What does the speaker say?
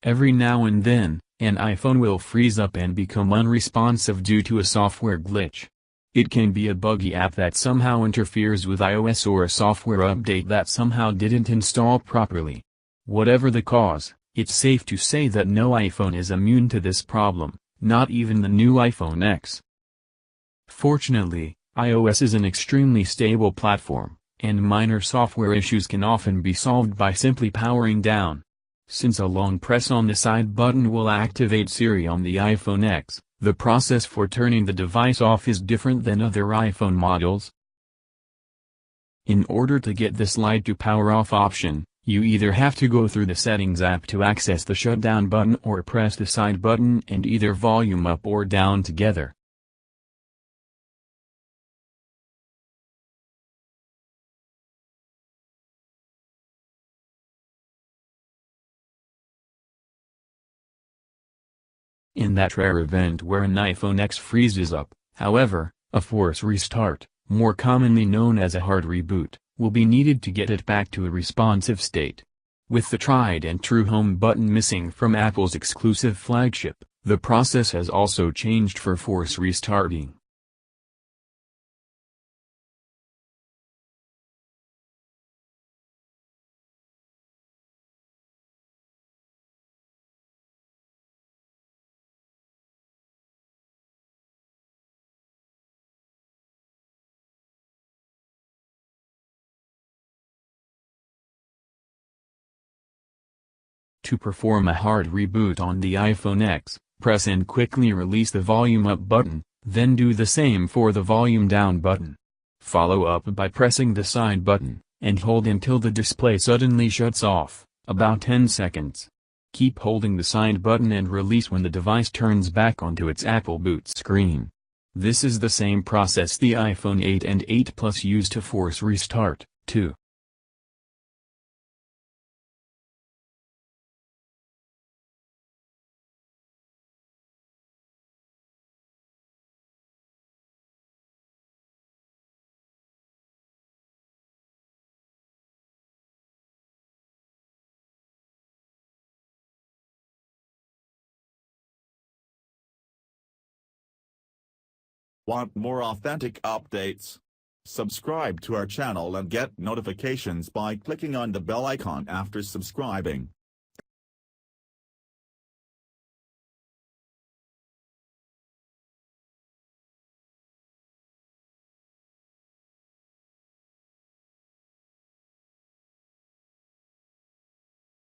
Every now and then, an iPhone will freeze up and become unresponsive due to a software glitch. It can be a buggy app that somehow interferes with iOS or a software update that somehow didn't install properly. Whatever the cause, it's safe to say that no iPhone is immune to this problem, not even the new iPhone X. Fortunately, iOS is an extremely stable platform, and minor software issues can often be solved by simply powering down. Since a long press on the side button will activate Siri on the iPhone X, the process for turning the device off is different than other iPhone models. In order to get the slide to power off option, you either have to go through the Settings app to access the shutdown button or press the side button and either volume up or down together. In that rare event where an iPhone X freezes up, however, a force restart, more commonly known as a hard reboot, will be needed to get it back to a responsive state. With the tried and true home button missing from Apple's exclusive flagship, the process has also changed for force restarting. To perform a hard reboot on the iPhone X, press and quickly release the volume up button, then do the same for the volume down button. Follow up by pressing the side button, and hold until the display suddenly shuts off, about 10 seconds. Keep holding the side button and release when the device turns back onto its Apple boot screen. This is the same process the iPhone 8 and 8 Plus use to force restart, too. Want more authentic updates? Subscribe to our channel and get notifications by clicking on the bell icon after subscribing.